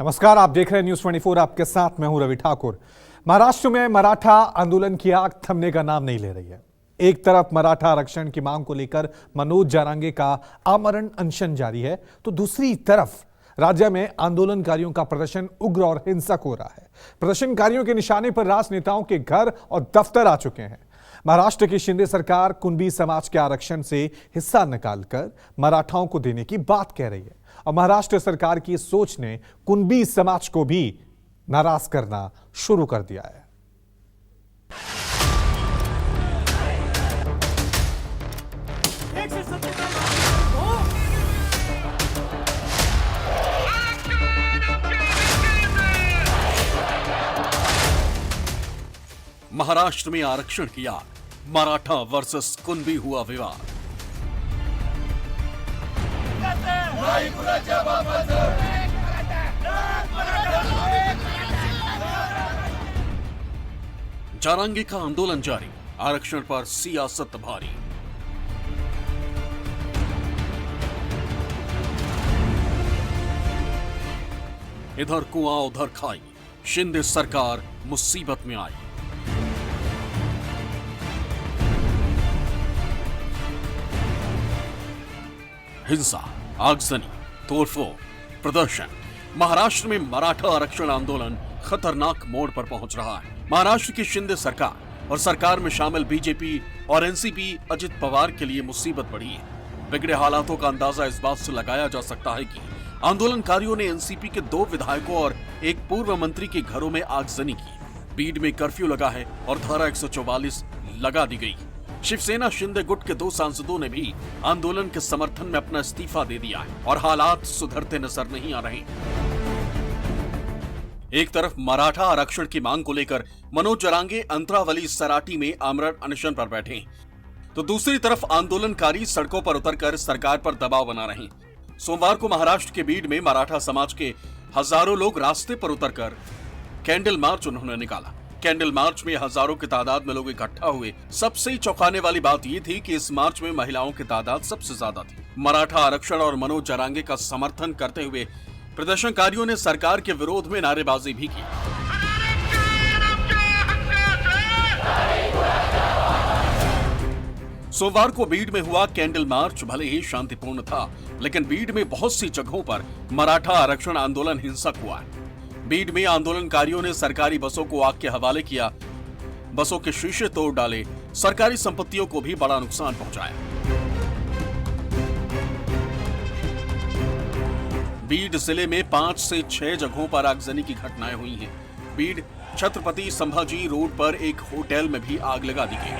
नमस्कार, आप देख रहे हैं न्यूज 24। आपके साथ मैं हूं रवि ठाकुर। महाराष्ट्र में मराठा आंदोलन की आग थमने का नाम नहीं ले रही है। एक तरफ मराठा आरक्षण की मांग को लेकर मनोज जारंगे का आमरण अनशन जारी है, तो दूसरी तरफ राज्य में आंदोलनकारियों का प्रदर्शन उग्र और हिंसक हो रहा है। प्रदर्शनकारियों के निशाने पर राजनेताओं के घर और दफ्तर आ चुके हैं। महाराष्ट्र की शिंदे सरकार कुणबी समाज के आरक्षण से हिस्सा निकालकर मराठाओं को देने की बात कह रही है और महाराष्ट्र सरकार की सोच ने कुणबी समाज को भी नाराज करना शुरू कर दिया है। महाराष्ट्र में आरक्षण की आग, मराठा वर्सेस कुणबी हुआ विवाद। जारंगे का आंदोलन जारी, आरक्षण पर सियासत भारी। इधर कुआं उधर खाई, शिंदे सरकार मुसीबत में आई। हिंसा, आगजनी, तोड़फोड़, प्रदर्शन। महाराष्ट्र में मराठा आरक्षण आंदोलन खतरनाक मोड़ पर पहुंच रहा है। महाराष्ट्र की शिंदे सरकार और सरकार में शामिल बीजेपी और एनसीपी अजित पवार के लिए मुसीबत बढ़ी है। बिगड़े हालातों का अंदाजा इस बात से लगाया जा सकता है कि आंदोलनकारियों ने एनसीपी के 2 विधायकों और एक पूर्व मंत्री के घरों में आगजनी की। बीड में कर्फ्यू लगा है और धारा 144 लगा दी गई। शिवसेना शिंदे गुट के 2 सांसदों ने भी आंदोलन के समर्थन में अपना इस्तीफा दे दिया है और हालात सुधरते नजर नहीं आ रहे। एक तरफ मराठा आरक्षण की मांग को लेकर मनोज जारंगे अंतरावली सराटी में आमरण अनशन पर बैठे, तो दूसरी तरफ आंदोलनकारी सड़कों पर उतरकर सरकार पर दबाव बना रहे। सोमवार को महाराष्ट्र के बीड में मराठा समाज के हजारों लोग रास्ते पर उतरकर कैंडल मार्च उन्होंने निकाला। कैंडल मार्च में हजारों की तादाद में लोग इकट्ठा हुए। सबसे चौंकाने वाली बात यह थी कि इस मार्च में महिलाओं की तादाद सबसे ज्यादा थी। मराठा आरक्षण और मनोज जारंगे का समर्थन करते हुए प्रदर्शनकारियों ने सरकार के विरोध में नारेबाजी भी की। सोमवार को बीड में हुआ कैंडल मार्च भले ही शांतिपूर्ण था, लेकिन बीड में बहुत सी जगहों पर मराठा आरक्षण आंदोलन हिंसक हुआ है। बीड में आंदोलनकारियों ने सरकारी बसों को आग के हवाले किया, बसों के शीशे तोड़ डाले, सरकारी संपत्तियों को भी बड़ा नुकसान पहुंचाया। बीड जिले में 5 से 6 जगहों पर आगजनी की घटनाएं हुई हैं। बीड छत्रपति संभाजी रोड पर एक होटल में भी आग लगा दी गई।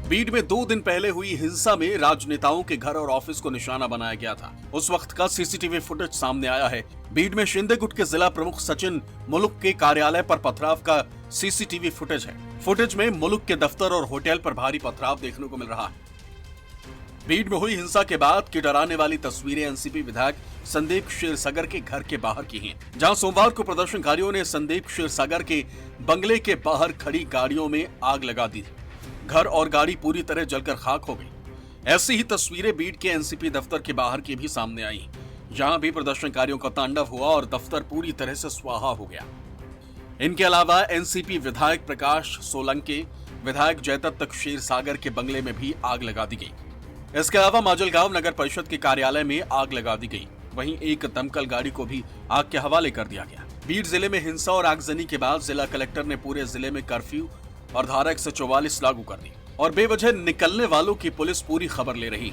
बीड में 2 दिन पहले हुई हिंसा में राजनेताओं के घर और ऑफिस को निशाना बनाया गया था। उस वक्त का सीसीटीवी फुटेज सामने आया है। बीड में शिंदे गुट के जिला प्रमुख सचिन मुलुक के कार्यालय पर पथराव का सीसीटीवी फुटेज है। फुटेज में मुलुक के दफ्तर और होटल पर भारी पथराव देखने को मिल रहा है। बीड में हुई हिंसा के बाद की डराने वाली तस्वीरें एनसीपी विधायक संदीप क्षीरसागर के घर के बाहर की हैं, जहां सोमवार को प्रदर्शनकारियों ने संदीप क्षीरसागर के बंगले के बाहर खड़ी गाड़ियों में आग लगा दी। घर और गाड़ी पूरी तरह जलकर खाक हो गई। ऐसी ही तस्वीरें बीड के एनसीपी दफ्तर के बाहर की भी सामने आई, जहां भी प्रदर्शनकारियों का तांडव हुआ और दफ्तर पूरी तरह से स्वाहा हो गया। इनके अलावा एनसीपी विधायक प्रकाश सोलंकी, विधायक जयदत्त क्षीरसागर के बंगले में भी आग लगा दी गई। इसके अलावा माजलगांव नगर परिषद के कार्यालय में आग लगा दी गई। वहीं एक दमकल गाड़ी को भी आग के हवाले कर दिया गया। बीड जिले में हिंसा और आगजनी के बाद जिला कलेक्टर ने पूरे जिले में कर्फ्यू और धारा 144 लागू कर दी और बेवजह निकलने वालों की पुलिस पूरी खबर ले रही।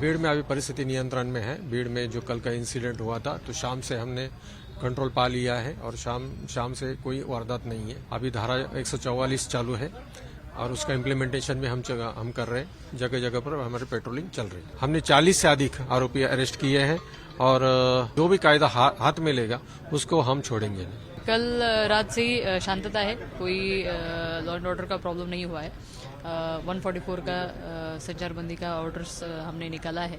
बीड में अभी परिस्थिति नियंत्रण में है। बीड में जो कल का इंसिडेंट हुआ था, तो शाम से हमने कंट्रोल पा लिया है और शाम से कोई वारदात नहीं है। अभी धारा 144 चालू है और उसका इम्प्लीमेंटेशन भी हम कर रहे हैं। जगह जगह पर हमारी पेट्रोलिंग चल रही है। हमने 40 से अधिक आरोपी अरेस्ट किए हैं और जो भी कायदा हाथ में लेगा उसको हम छोड़ेंगे नहीं। कल रात से ही शांतता है, कोई लॉ एंड ऑर्डर का प्रॉब्लम नहीं हुआ है। 144 का संचारबंदी का ऑर्डर्स हमने निकाला है।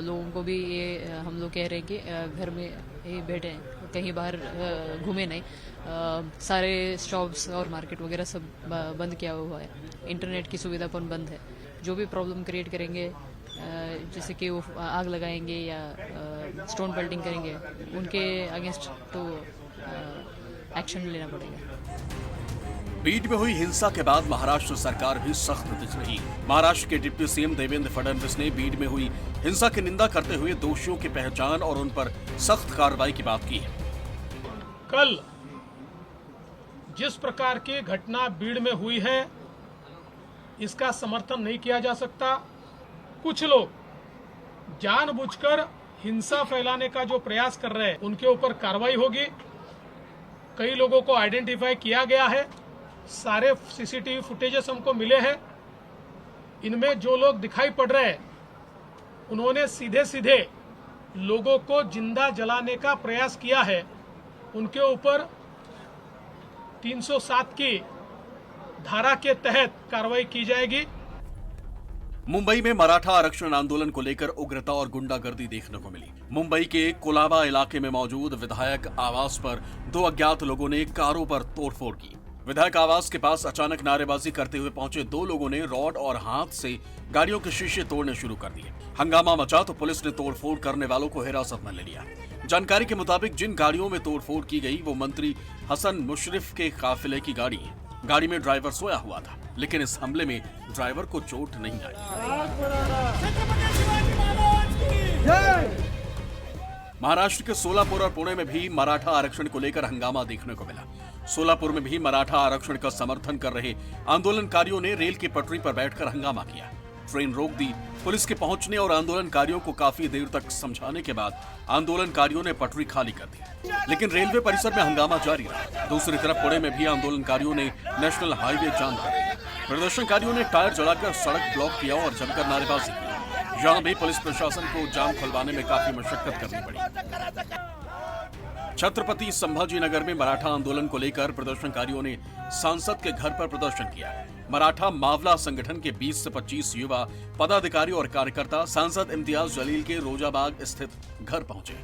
लोगों को भी ये हम लोग कह रहे हैं कि घर में ही बैठे हैं, कहीं बाहर घूमे नहीं। सारे शॉप्स और मार्केट वगैरह सब बंद किया हुआ है। इंटरनेट की सुविधा पण बंद है। जो भी प्रॉब्लम क्रिएट करेंगे, जैसे कि वो आग लगाएंगे या स्टोन पेल्टिंग करेंगे, उनके अगेंस्ट तो एक्शन लेना पड़ेगा। बीड में हुई हिंसा के बाद महाराष्ट्र सरकार भी सख्त दिख रही। महाराष्ट्र के डिप्टी सीएम देवेंद्र फडणवीस ने बीड में हुई हिंसा की निंदा करते हुए दोषियों की पहचान और उन पर सख्त कार्रवाई की बात की है। कल जिस प्रकार की घटना बीड में हुई है, इसका समर्थन नहीं किया जा सकता। कुछ लोग जानबूझकर हिंसा फैलाने का जो प्रयास कर रहे हैं, उनके ऊपर कार्रवाई होगी। कई लोगों को आइडेंटिफाई किया गया है। सारे सीसीटीवी फुटेजेस हमको मिले हैं। इनमें जो लोग दिखाई पड़ रहे हैं, उन्होंने सीधे सीधे लोगों को जिंदा जलाने का प्रयास किया है। उनके ऊपर 307 की धारा के तहत कार्रवाई की जाएगी। मुंबई में मराठा आरक्षण आंदोलन को लेकर उग्रता और गुंडागर्दी देखने को मिली। मुंबई के कोलाबा इलाके में मौजूद विधायक आवास पर 2 अज्ञात लोगों ने कारों पर तोड़फोड़ की। विधायक आवास के पास अचानक नारेबाजी करते हुए पहुंचे 2 लोगों ने रॉड और हाथ से गाड़ियों के शीशे तोड़ने शुरू कर दिए। हंगामा मचा तो पुलिस ने तोड़फोड़ करने वालों को हिरासत में ले लिया। जानकारी के मुताबिक जिन गाड़ियों में तोड़फोड़ की गई वो मंत्री हसन मुशर्रफ के काफिले की गाड़ी है। गाड़ी में ड्राइवर सोया हुआ था, लेकिन इस हमले में ड्राइवर को चोट नहीं आई। महाराष्ट्र के सोलापुर और पुणे में भी मराठा आरक्षण को लेकर हंगामा देखने को मिला। सोलापुर में भी मराठा आरक्षण का समर्थन कर रहे आंदोलनकारियों ने रेल की पटरी पर बैठकर हंगामा किया। ट्रेन रोक दी। पुलिस के पहुंचने और आंदोलनकारियों को काफी देर तक समझाने के बाद आंदोलनकारियों ने पटरी खाली कर दी, लेकिन रेलवे परिसर में हंगामा जारी रहा। दूसरी तरफ पुणे में भी आंदोलनकारियों ने नेशनल हाईवे जाम कर दिया। प्रदर्शनकारियों ने टायर जलाकर सड़क ब्लॉक किया और जमकर नारेबाजी की। यहां भी पुलिस प्रशासन को जाम खुलवाने में काफी मशक्कत करनी पड़ी। छत्रपति संभाजीनगर में मराठा आंदोलन को लेकर प्रदर्शनकारियों ने सांसद के घर पर प्रदर्शन किया। मराठा मावला संगठन के 20 से 25 युवा पदाधिकारी और कार्यकर्ता सांसद इम्तियाज जलील के रोजाबाग स्थित घर पहुंचे,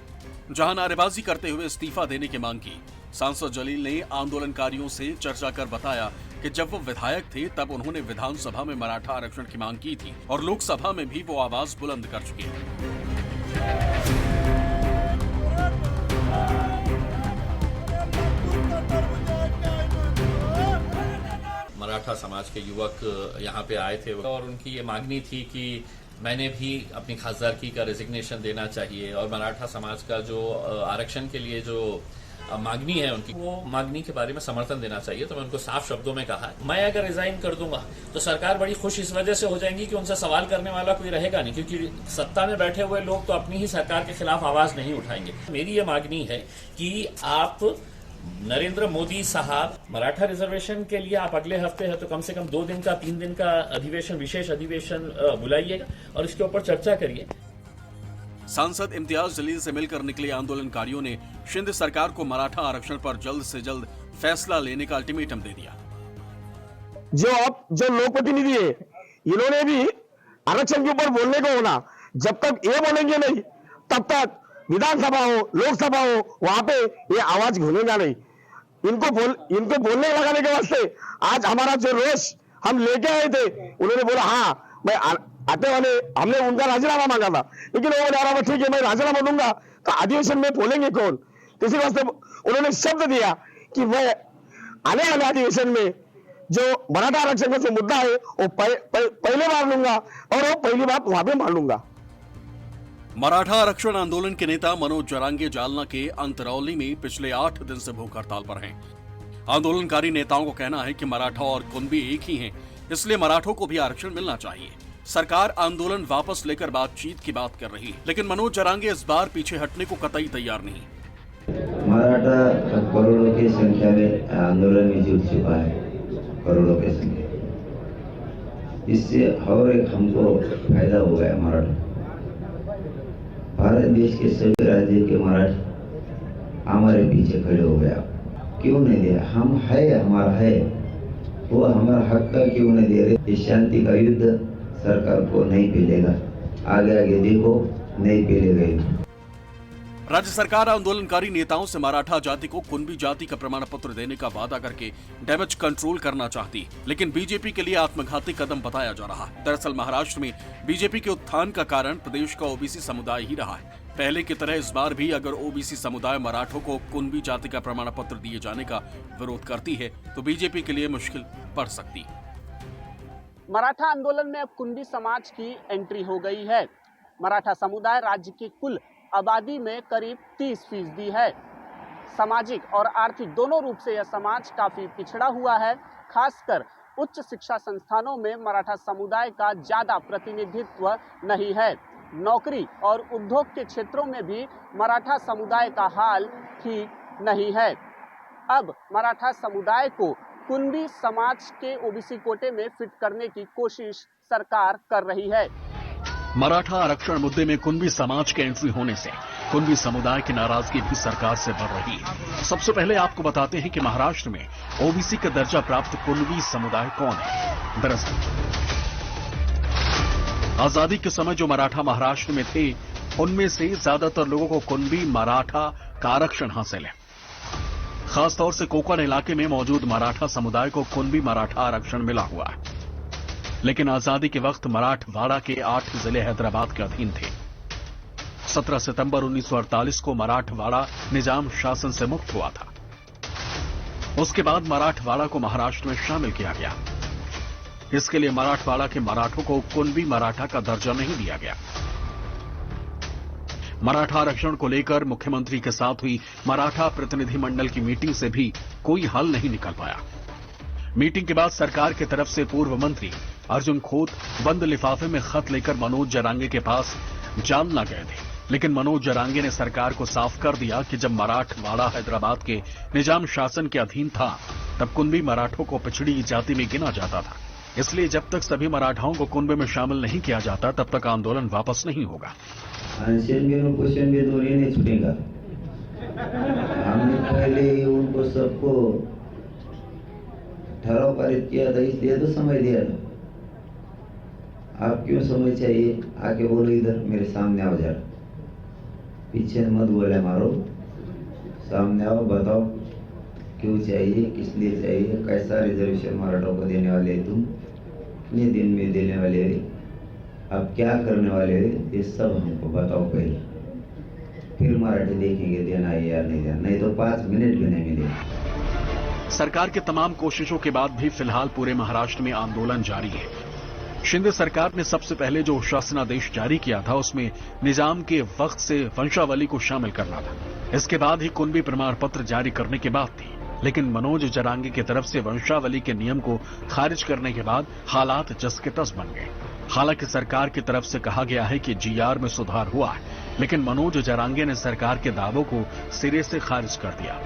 जहां नारेबाजी करते हुए इस्तीफा देने की मांग की। सांसद जलील ने आंदोलनकारियों से चर्चा कर बताया कि जब वो विधायक थे तब उन्होंने विधानसभा में मराठा आरक्षण की मांग की थी और लोकसभा में भी वो आवाज बुलंद कर चुके हैं। मराठा समाज के युवक यहाँ पे आए थे और उनकी ये मांगनी थी कि मैंने भी अपनी खासदारकी का रेजिग्नेशन देना चाहिए और मराठा समाज का जो आरक्षण के लिए जो मांगनी है उनकी, वो मांगनी के बारे में समर्थन देना चाहिए। तो मैं उनको साफ शब्दों में कहा, मैं अगर रिजाइन कर दूंगा तो सरकार बड़ी खुश इस वजह से हो जाएंगी कि उनसे सवाल करने वाला कोई रहेगा नहीं, क्योंकि सत्ता में बैठे हुए लोग तो अपनी ही सरकार के खिलाफ आवाज नहीं उठाएंगे। मेरी ये मांगनी है कि आप नरेंद्र मोदी साहब मराठा रिजर्वेशन के लिए आप अगले हफ्ते है तो कम से कम 2 दिन का 3 दिन का अधिवेशन, विशेष अधिवेशन बुलाइएगा और इसके ऊपर चर्चा करिए। सांसद इम्तियाज जलील से मिलकर निकले आंदोलनकारियों ने शिंदे सरकार को मराठा आरक्षण पर जल्द से जल्द फैसला लेने का अल्टीमेटम दे दिया। जो लोक प्रतिनिधि है, इन्होंने भी आरक्षण के ऊपर बोलने को होना। जब तक ये बोलेंगे नहीं तब तक विधानसभा हो, लोकसभा हो, वहां पे ये आवाज घुलेगा नहीं। इनको बोलने लगाने के वास्ते आज हमारा जो रोष हम लेके आए थे, उन्होंने बोला हाँ मैं आते वाले, हमने उनका राजीनामा मांगा था, लेकिन वो बोला रहा ठीक है मैं राजीनामा दूंगा तो अधिवेशन में बोलेंगे कौन। तो इसी वास्ते उन्होंने शब्द दिया कि मैं आने वाले अधिवेशन में जो मराठा आरक्षण का जो मुद्दा है वो पहले बार लूंगा और वो पहली बात वहां पे मान लूंगा। मराठा आरक्षण आंदोलन के नेता मनोज जरांगे जालना के अंतरौली में पिछले 8 दिन से भूख हड़ताल पर हैं। आंदोलनकारी नेताओं को कहना है कि मराठा और कुनबी एक ही हैं, इसलिए मराठों को भी आरक्षण मिलना चाहिए। सरकार आंदोलन वापस लेकर बातचीत की बात कर रही है, लेकिन मनोज जरांगे इस बार पीछे हटने को कतई तैयार नहीं। मराठा करोड़ों की संख्या में आंदोलन में जुट चुका है, करोड़ों की संख्या। इससे और एक हमको फायदा हो गया। मराठा भारत देश के सभी राज्य के मराठी हमारे पीछे खड़े हो गया। क्यों नहीं दिया? हम है, हमारा है, वो हमारा हक का क्यों नहीं दे रहे? इस शांति का युद्ध सरकार को नहीं पेलेगा। आगे आगे देखो, नहीं पेलेगा। राज्य सरकार आंदोलनकारी नेताओं से मराठा जाति को कुणबी जाति का प्रमाण पत्र देने का वादा करके डैमेज कंट्रोल करना चाहती, लेकिन बीजेपी के लिए आत्मघाती कदम बताया जा रहा है। दरअसल महाराष्ट्र में बीजेपी के उत्थान का कारण प्रदेश का ओबीसी समुदाय ही रहा है। पहले की तरह इस बार भी अगर ओबीसी समुदाय मराठों को कुणबी जाति का प्रमाण पत्र दिए जाने का विरोध करती है तो बीजेपी के लिए मुश्किल बढ़ सकती है। मराठा आंदोलन में अब कुणबी समाज की एंट्री हो गई है। मराठा समुदाय राज्य की कुल आबादी में करीब 30% है। सामाजिक और आर्थिक दोनों रूप से यह समाज काफी पिछड़ा हुआ है। खासकर उच्च शिक्षा संस्थानों में मराठा समुदाय का ज्यादा प्रतिनिधित्व नहीं है। नौकरी और उद्योग के क्षेत्रों में भी मराठा समुदाय का हाल ठीक नहीं है। अब मराठा समुदाय को कुणबी समाज के ओबीसी कोटे में फिट करने की कोशिश सरकार कर रही है। मराठा आरक्षण मुद्दे में कुणबी समाज के एंट्री होने से कुणबी समुदाय की नाराजगी भी सरकार से बढ़ रही है। सबसे पहले आपको बताते हैं कि महाराष्ट्र में ओबीसी का दर्जा प्राप्त कुणबी समुदाय कौन है। दरअसल आजादी के समय जो मराठा महाराष्ट्र में थे उनमें से ज्यादातर लोगों को कुणबी मराठा का आरक्षण हासिल है। खासतौर से कोकण इलाके में मौजूद मराठा समुदाय को कुणबी मराठा आरक्षण मिला हुआ है, लेकिन आजादी के वक्त मराठवाड़ा के 8 जिले हैदराबाद के अधीन थे। 17 सितंबर 1948 को मराठवाड़ा निजाम शासन से मुक्त हुआ था। उसके बाद मराठवाड़ा को महाराष्ट्र में शामिल किया गया। इसके लिए मराठवाड़ा के मराठों को कुणबी मराठा का दर्जा नहीं दिया गया। मराठा आरक्षण को लेकर मुख्यमंत्री के साथ हुई मराठा प्रतिनिधिमंडल की मीटिंग से भी कोई हल नहीं निकल पाया। मीटिंग के बाद सरकार की तरफ से पूर्व मंत्री अर्जुन खोत बंद लिफाफे में खत लेकर मनोज जरांगे के पास जालना गए थे, लेकिन मनोज जरांगे ने सरकार को साफ कर दिया कि जब मराठवाड़ा हैदराबाद के निजाम शासन के अधीन था तब कुणबी मराठों को पिछड़ी जाति में गिना जाता था। इसलिए जब तक सभी मराठाओं को कुणबी में शामिल नहीं किया जाता तब तक आंदोलन वापस नहीं होगा। नहीं छूटेगा। हमने पहले ही उनको सबको ठहराव पारित किया था, इसलिए तो समय दिया था। आप क्यों समय चाहिए? आके बोलो, इधर मेरे सामने आओ जरा, पीछे मत बोले मारो, सामने आओ, बताओ क्यों चाहिए, किस लिए चाहिए, कैसा रिजर्वेशन मराठों को देने वाले तुम, कितने दिन में देने वाले, अब क्या करने वाले, ये सब हमको बताओ पहले, फिर मराठी देखेंगे देना है या नहीं देना, नहीं तो 5 मिनट भी नहीं मिलेगा। सरकार के तमाम कोशिशों के बाद भी फिलहाल पूरे महाराष्ट्र में आंदोलन जारी है। शिंदे सरकार ने सबसे पहले जो शासनादेश जारी किया था उसमें निजाम के वक्त से वंशावली को शामिल करना था। इसके बाद ही कुणबी प्रमाण पत्र जारी करने की बात थी, लेकिन मनोज जरांगे की तरफ से वंशावली के नियम को खारिज करने के बाद हालात जस के तस बन गए। हालांकि सरकार की तरफ से कहा गया है कि जीआर में सुधार हुआ है, लेकिन मनोज जरांगे ने सरकार के दावों को सिरे से खारिज कर दिया।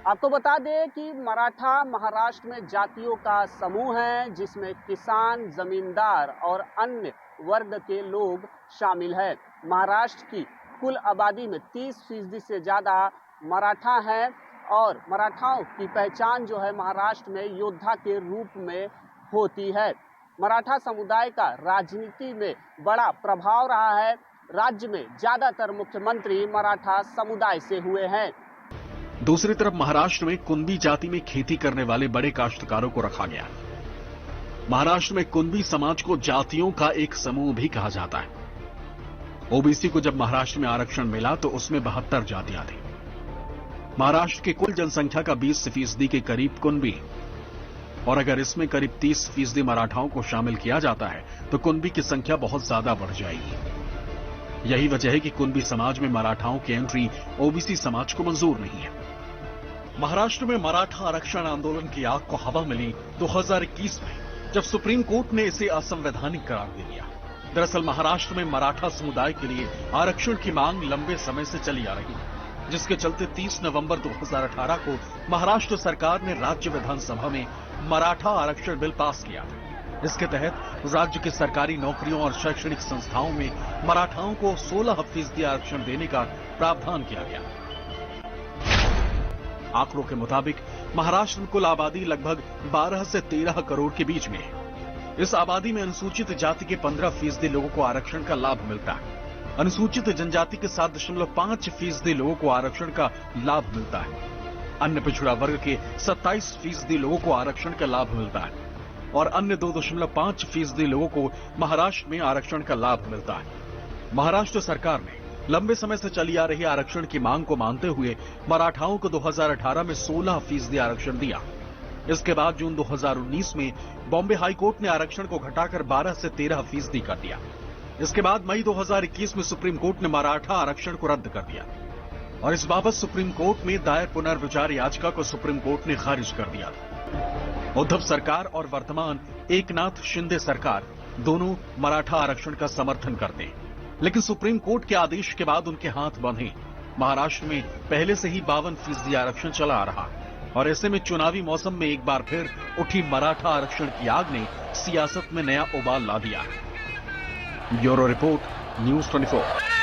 आपको बता दें कि मराठा महाराष्ट्र में जातियों का समूह है जिसमें किसान, जमींदार और अन्य वर्ग के लोग शामिल हैं। महाराष्ट्र की कुल आबादी में 30% से ज्यादा मराठा हैं और मराठाओं की पहचान जो है महाराष्ट्र में योद्धा के रूप में होती है। मराठा समुदाय का राजनीति में बड़ा प्रभाव रहा है। राज्य में ज्यादातर मुख्यमंत्री मराठा समुदाय से हुए हैं। दूसरी तरफ महाराष्ट्र में कुणबी जाति में खेती करने वाले बड़े काश्तकारों को रखा गया। महाराष्ट्र में कुणबी समाज को जातियों का एक समूह भी कहा जाता है। ओबीसी को जब महाराष्ट्र में आरक्षण मिला तो उसमें 72 जातियां थी। महाराष्ट्र की कुल जनसंख्या का 20% के करीब कुणबी, और अगर इसमें करीब 30% मराठाओं को शामिल किया जाता है तो कुणबी की संख्या बहुत ज्यादा बढ़ जाएगी। यही वजह है कि कुणबी समाज में मराठाओं की एंट्री ओबीसी समाज को मंजूर नहीं है। महाराष्ट्र में मराठा आरक्षण आंदोलन की आग को हवा मिली 2021 में, जब सुप्रीम कोर्ट ने इसे असंवैधानिक करार दे दिया। दरअसल महाराष्ट्र में मराठा समुदाय के लिए आरक्षण की मांग लंबे समय से चली आ रही है, जिसके चलते 30 नवंबर 2018 को महाराष्ट्र सरकार ने राज्य विधानसभा में मराठा आरक्षण बिल पास किया था। इसके तहत राज्य की सरकारी नौकरियों और शैक्षणिक संस्थाओं में मराठाओं को 16% आरक्षण देने का प्रावधान किया गया। आंकड़ों के मुताबिक महाराष्ट्र में कुल आबादी लगभग 12 से 13 करोड़ के बीच में है। इस आबादी में अनुसूचित जाति के 15% लोगों को आरक्षण का लाभ मिलता है। अनुसूचित जनजाति के 7.5% लोगों को आरक्षण का लाभ मिलता है। अन्य पिछड़ा वर्ग के 27% लोगों को आरक्षण का लाभ मिलता है और अन्य 2.5% लोगों को महाराष्ट्र में आरक्षण का लाभ मिलता है। महाराष्ट्र सरकार ने लंबे समय से चली आ रही आरक्षण की मांग को मानते हुए मराठाओं को 2018 में 16% आरक्षण दिया। इसके बाद जून 2019 में बॉम्बे हाईकोर्ट ने आरक्षण को घटाकर 12 से 13% कर दिया। इसके बाद मई 2021 में सुप्रीम कोर्ट ने मराठा आरक्षण को रद्द कर दिया और इस बाबत सुप्रीम कोर्ट में दायर पुनर्विचार याचिका को सुप्रीम कोर्ट ने खारिज कर दिया। उद्धव सरकार और वर्तमान एकनाथ शिंदे सरकार दोनों मराठा आरक्षण का समर्थन करते हैं, लेकिन सुप्रीम कोर्ट के आदेश के बाद उनके हाथ बंधे। महाराष्ट्र में पहले से ही 52% आरक्षण चला आ रहा और ऐसे में चुनावी मौसम में एक बार फिर उठी मराठा आरक्षण की आग ने सियासत में नया उबाल ला दिया। Bureau report, news 24।